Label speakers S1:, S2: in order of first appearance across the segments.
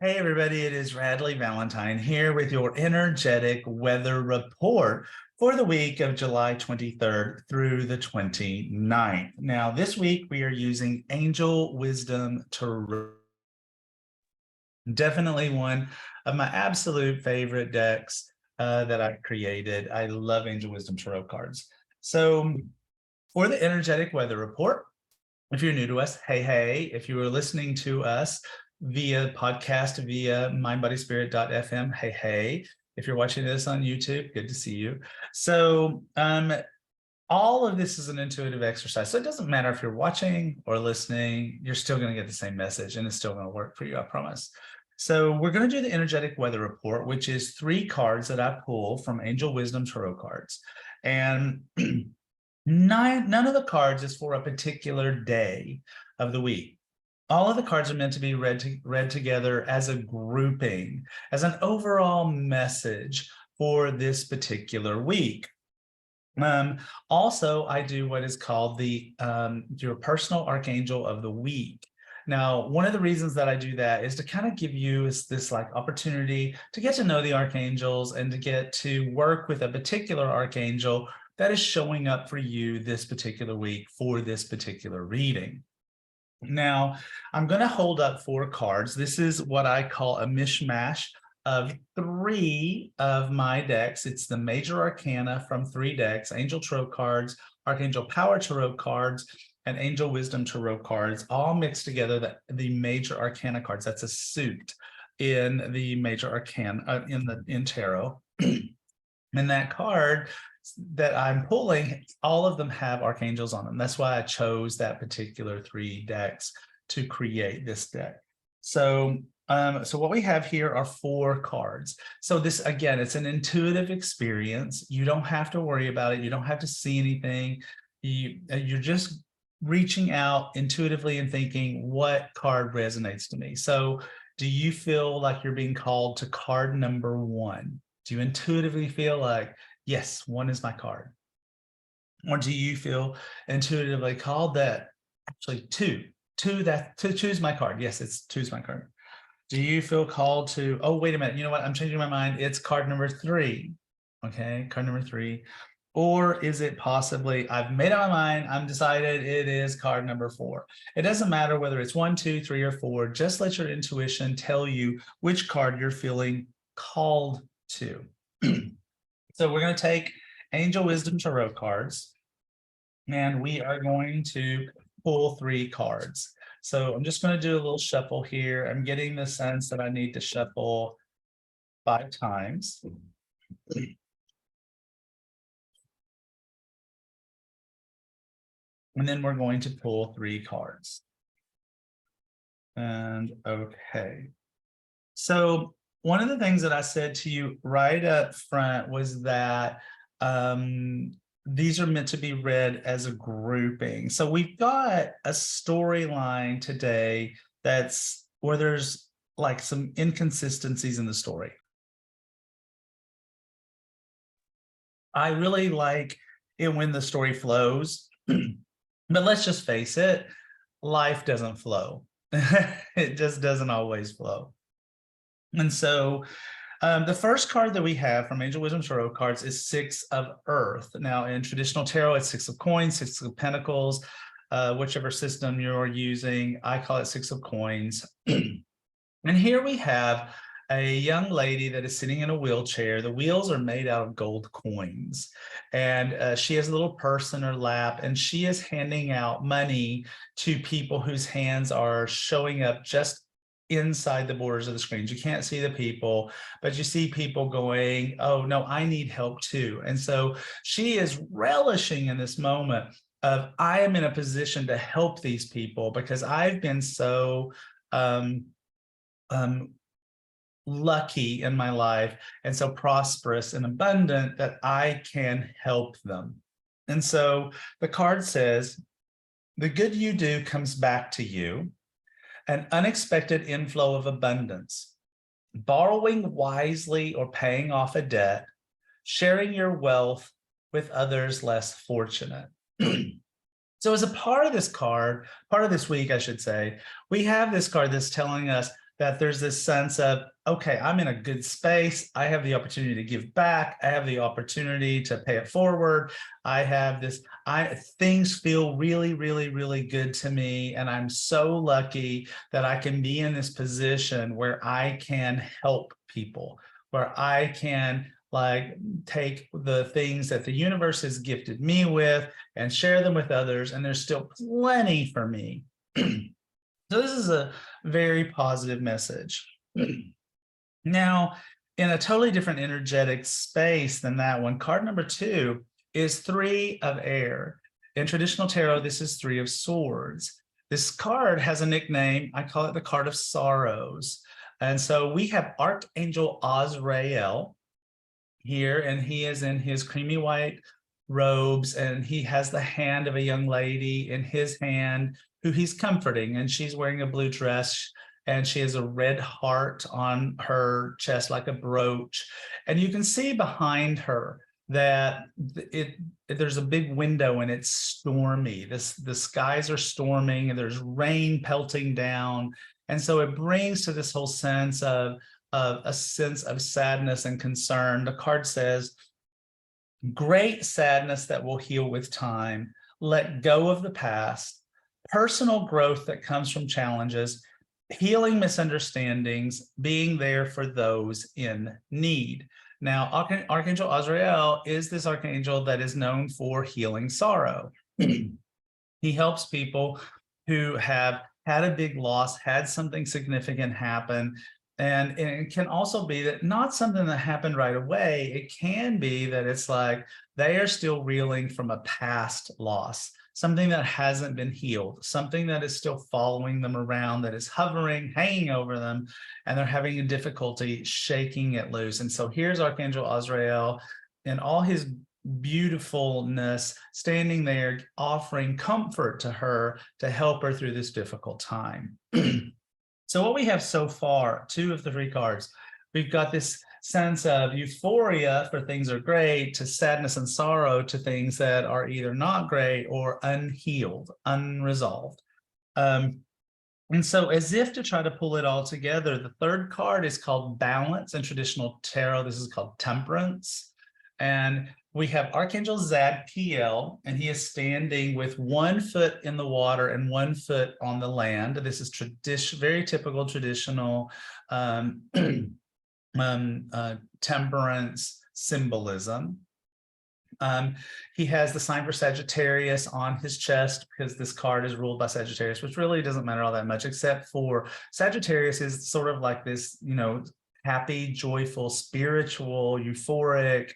S1: Hey everybody, it is Radley Valentine here with your energetic weather report for the week of July 23rd through the 29th. Now, this week we are using Angel Wisdom Tarot. Definitely one of my absolute favorite decks that I've created. I love Angel Wisdom Tarot cards. So for the energetic weather report, if you're new to us, hey. If you are listening to us via podcast, via mindbodyspirit.fm, hey. If you're watching this on YouTube, good to see you. So all of this is an intuitive exercise. So it doesn't matter if you're watching or listening, you're still going to get the same message and it's still going to work for you, I promise. So we're going to do the energetic weather report, which is 3 cards that I pull from Angel Wisdom Tarot cards. And none of the cards is for a particular day of the week. All of the cards are meant to be read together as a grouping, as an overall message for this particular week. Also, I do what is called the your personal archangel of the week. Now, one of the reasons that I do that is to kind of give you this like opportunity to get to know the archangels and to get to work with a particular archangel that is showing up for you this particular week for this particular reading. Now, I'm going to hold up 4 cards. This is what I call a mishmash of 3 of my decks. It's the major arcana from 3 decks: Angel Tarot cards, Archangel Power Tarot cards, and Angel Wisdom Tarot cards, all mixed together. The major arcana cards. That's a suit in the major arcana in tarot. And that card that I'm pulling, all of them have archangels on them. That's why I chose that particular 3 decks to create this deck. So what we have here are 4 cards. So this, again, it's an intuitive experience. You don't have to worry about it. You don't have to see anything. You're just reaching out intuitively and thinking, what card resonates to me? So do you feel like you're being called to card number 1? Do you intuitively feel like, yes, 1 is my card? Or do you feel intuitively called that actually 2 to choose my card? Yes, it's 2 is my card. Do you feel called to, oh, wait a minute, you know what? I'm changing my mind. It's card number 3. Okay, card number 3. Or is it possibly, I've made up my mind, I'm decided it is card number 4. It doesn't matter whether it's 1, 2, 3, or 4. Just let your intuition tell you which card you're feeling called to. So we're going to take Angel Wisdom Tarot cards, and we are going to pull 3 cards. So I'm just going to do a little shuffle here. I'm getting the sense that I need to shuffle 5 times. And then we're going to pull 3 cards. And okay. So one of the things that I said to you right up front was that these are meant to be read as a grouping. So we've got a storyline today that's where there's like some inconsistencies in the story. I really like it when the story flows, but let's just face it, life doesn't flow. It just doesn't always flow. And so the first card that we have from Angel Wisdom Tarot cards is 6 of Earth. Now, in traditional tarot, it's 6 of Coins, 6 of Pentacles, whichever system you're using. I call it 6 of Coins. And here we have a young lady that is sitting in a wheelchair. The wheels are made out of gold coins. And she has a little purse in her lap, and she is handing out money to people whose hands are showing up just inside the borders of the screens. You can't see the people, but you see people going, oh no, I need help too. And so she is relishing in this moment of, I am in a position to help these people because I've been so lucky in my life and so prosperous and abundant that I can help them. And so the card says, the good you do comes back to you, an unexpected inflow of abundance, borrowing wisely or paying off a debt, sharing your wealth with others less fortunate. So as a part of this card, part of this week, I should say, we have this card that's telling us that there's this sense of, okay, I'm in a good space. I have the opportunity to give back. I have the opportunity to pay it forward. I have this, things feel really, really, really good to me. And I'm so lucky that I can be in this position where I can help people, where I can like take the things that the universe has gifted me with and share them with others. And there's still plenty for me. So this is a very positive message. Now, in a totally different energetic space than that one, card number 2 is 3 of air. In traditional tarot, this is 3 of swords. This card has a nickname. I call it the card of sorrows. And so we have Archangel Azrael here, and he is in his creamy white robes, and he has the hand of a young lady in his hand who he's comforting, and she's wearing a blue dress, and she has a red heart on her chest like a brooch. And you can see behind her that there's a big window and it's stormy. The skies are storming and there's rain pelting down. And so it brings to this whole sense of a sense of sadness and concern. The card says, great sadness that will heal with time. Let go of the past. Personal growth that comes from challenges. Healing misunderstandings. Being there for those in need. Now, Archangel Azrael is this archangel that is known for healing sorrow. He helps people who have had a big loss, had something significant happen. And it can also be that not something that happened right away. It can be that it's like they are still reeling from a past loss, something that hasn't been healed, something that is still following them around, that is hovering, hanging over them, and they're having a difficulty shaking it loose. And so here's Archangel Azrael in all his beautifulness, standing there, offering comfort to her to help her through this difficult time. So what we have so far, 2 of the 3 cards, we've got this sense of euphoria for things are great, to sadness and sorrow, to things that are either not great or unhealed, unresolved. And so as if to try to pull it all together, the 3rd card is called balance. In traditional tarot, this is called temperance. And we have Archangel Zadkiel, and he is standing with 1 foot in the water and 1 foot on the land. This is very typical traditional temperance symbolism. He has the sign for Sagittarius on his chest because this card is ruled by Sagittarius, which really doesn't matter all that much, except for Sagittarius is sort of like this, you know, happy, joyful, spiritual, euphoric,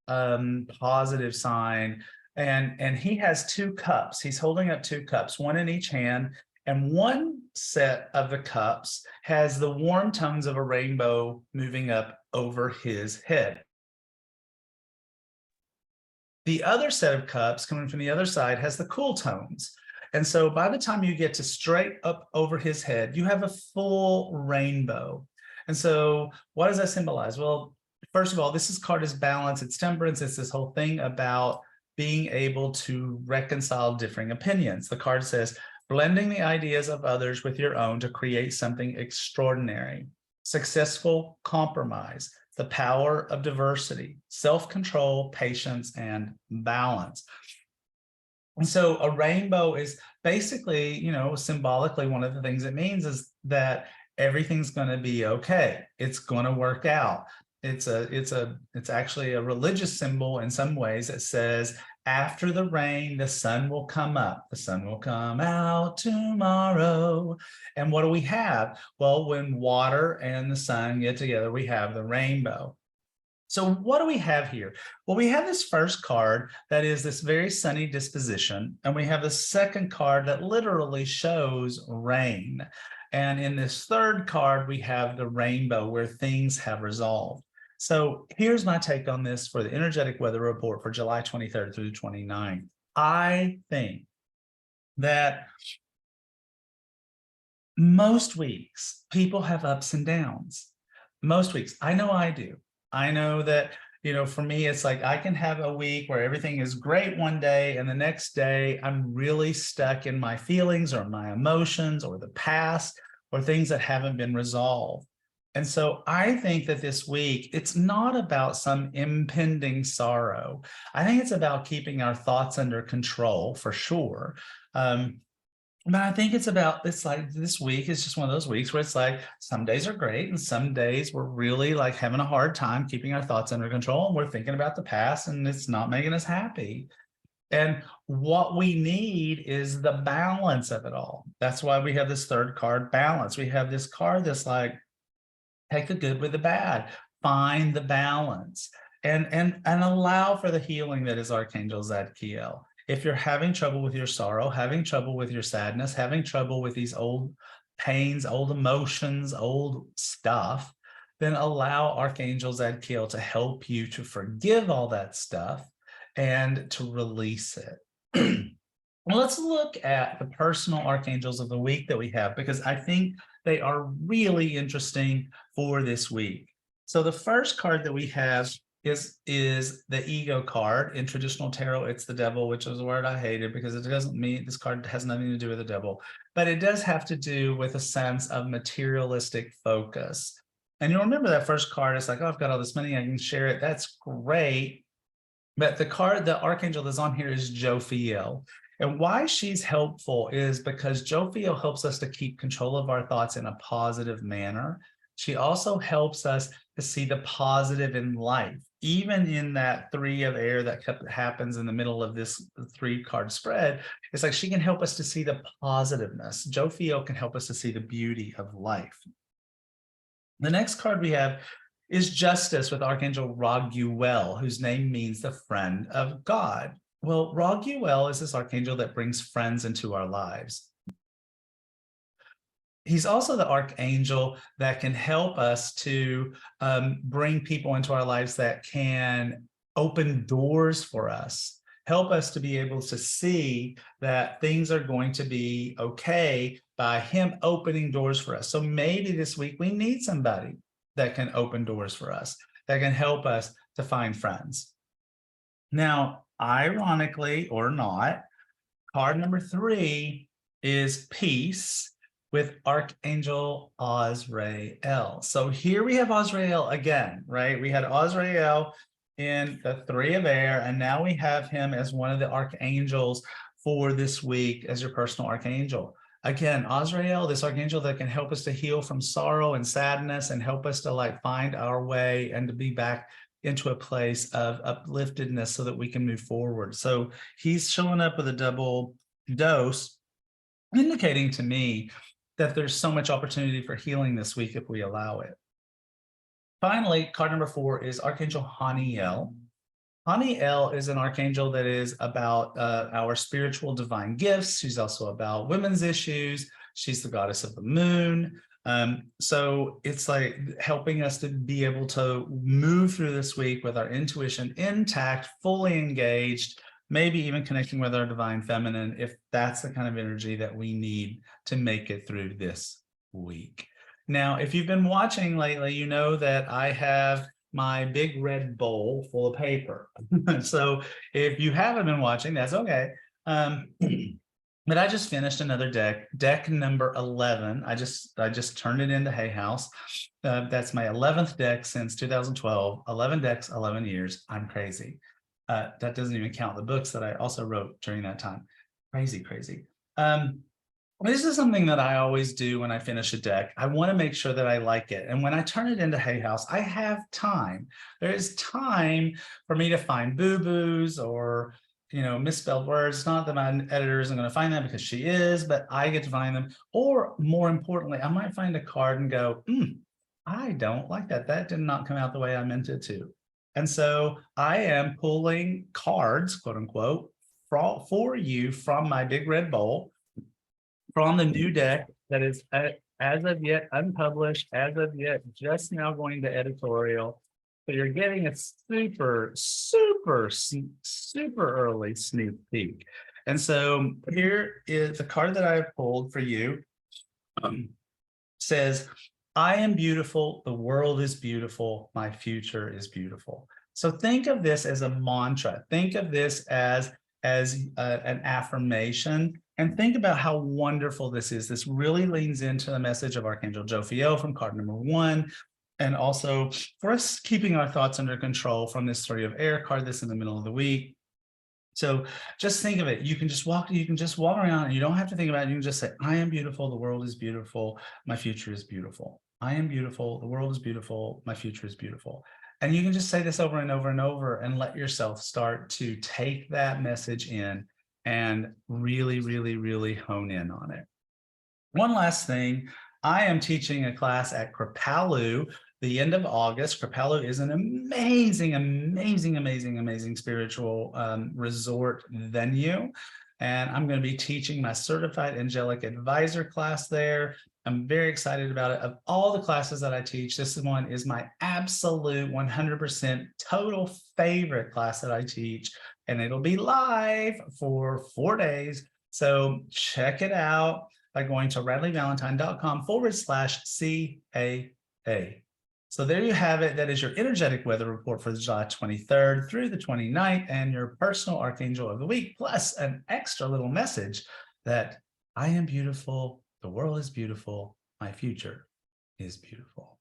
S1: positive sign. And he has 2 cups. He's holding up 2 cups, 1 in each hand. And 1 set of the cups has the warm tones of a rainbow moving up over his head. The other set of cups coming from the other side has the cool tones. And so by the time you get to straight up over his head, you have a full rainbow. And so what does that symbolize? Well, first of all, this card is balance, it's temperance, it's this whole thing about being able to reconcile differing opinions. The card says, blending the ideas of others with your own to create something extraordinary. Successful compromise, the power of diversity, self-control, patience, and balance. And so a rainbow is basically, you know, symbolically, one of the things it means is that everything's going to be okay. It's going to work out. It's actually a religious symbol in some ways that says, after the rain, the sun will come up. The sun will come out tomorrow. And what do we have? Well, when water and the sun get together, we have the rainbow. So what do we have here? Well, we have this first card that is this very sunny disposition, and we have the second card that literally shows rain. And in this third card, we have the rainbow where things have resolved. So here's my take on this for the energetic weather report for July 23rd through 29th. I think that most weeks people have ups and downs. Most weeks, I know I do. I know that, you know, for me, it's like I can have a week where everything is great one day and the next day I'm really stuck in my feelings or my emotions or the past, or things that haven't been resolved. And so I think that this week, it's not about some impending sorrow. I think it's about keeping our thoughts under control for sure. But I think it's like this week is just one of those weeks where it's like some days are great and some days we're really like having a hard time keeping our thoughts under control and we're thinking about the past and it's not making us happy. And what we need is the balance of it all. That's why we have this third card, balance. We have this card that's like, take the good with the bad, find the balance, and allow for the healing that is Archangel Zadkiel. If you're having trouble with your sorrow, having trouble with your sadness, having trouble with these old pains, old emotions, old stuff, then allow Archangel Zadkiel to help you to forgive all that stuff and to release it. Well, let's look at the personal archangels of the week that we have, because I think they are really interesting for this week. So the first card that we have is the ego card. In traditional tarot, it's the devil, which is a word I hated because it doesn't mean, this card has nothing to do with the devil, but it does have to do with a sense of materialistic focus. And you'll remember that first card, it's like, oh, I've got all this money, I can share it. That's great. But the card, the archangel that's on here is Jophiel. And why she's helpful is because Jophiel helps us to keep control of our thoughts in a positive manner. She also helps us to see the positive in life, even in that three of air that happens in the middle of this 3-card spread. It's like she can help us to see the positiveness. Jophiel can help us to see the beauty of life. The next card we have is Justice with Archangel Raguel, whose name means the friend of God. Well, Raguel is this archangel that brings friends into our lives. He's also the archangel that can help us to bring people into our lives that can open doors for us, help us to be able to see that things are going to be okay by him opening doors for us. So maybe this week we need somebody that can open doors for us, that can help us to find friends. Now, ironically or not, card number 3 is Peace with Archangel Azrael. So here we have Azrael again, right? We had Azrael in the 3 of air, and now we have him as one of the archangels for this week as your personal archangel. Again, Azrael, this archangel that can help us to heal from sorrow and sadness and help us to like find our way and to be back into a place of upliftedness so that we can move forward. So he's showing up with a double dose, indicating to me that there's so much opportunity for healing this week if we allow it. Finally, card number 4 is Archangel Haniel. Haniel is an archangel that is about our spiritual divine gifts. She's also about women's issues. She's the goddess of the moon. So it's like helping us to be able to move through this week with our intuition intact, fully engaged, maybe even connecting with our divine feminine, if that's the kind of energy that we need to make it through this week. Now, if you've been watching lately, you know that I have my big red bowl full of paper. So if you haven't been watching, that's okay. But I just finished another deck number 11. I just turned it into Hay House. That's my 11th deck since 2012. 11 decks, 11 years. I'm crazy. That doesn't even count the books that I also wrote during that time. Crazy. This is something that I always do when I finish a deck. I want to make sure that I like it. And when I turn it into Hay House, I have time. There is time for me to find boo-boos or, you know, misspelled words. Not that my editor isn't going to find them because she is, but I get to find them. Or more importantly, I might find a card and go, I don't like that. That did not come out the way I meant it to. And so I am pulling cards, quote unquote, for you from my big red bowl, from the new deck that is as of yet unpublished, as of yet just now going to editorial. So you're getting a super early sneak peek. And so here is the card that I have pulled for you. Says, I am beautiful, the world is beautiful, my future is beautiful. So think of this as a mantra. Think of this as an affirmation And think about how wonderful this is. This really leans into the message of Archangel Jophiel from card number 1. And also for us keeping our thoughts under control from this 3 of air card that's in the middle of the week. So just think of it. You can just walk around and you don't have to think about it. You can just say, I am beautiful. The world is beautiful. My future is beautiful. I am beautiful. The world is beautiful. My future is beautiful. And you can just say this over and over and over and let yourself start to take that message in and really, really, really hone in on it. One last thing, I am teaching a class at Kripalu the end of August. Kripalu is an amazing, amazing, amazing, amazing spiritual resort venue. And I'm going to be teaching my certified angelic advisor class there. I'm very excited about it. Of all the classes that I teach, this one is my absolute 100% total favorite class that I teach. And it'll be live for 4 days. So check it out by going to radleyvalentine.com/CAA. So there you have it. That is your energetic weather report for July 23rd through the 29th and your personal archangel of the week, plus an extra little message that I am beautiful, the world is beautiful, my future is beautiful.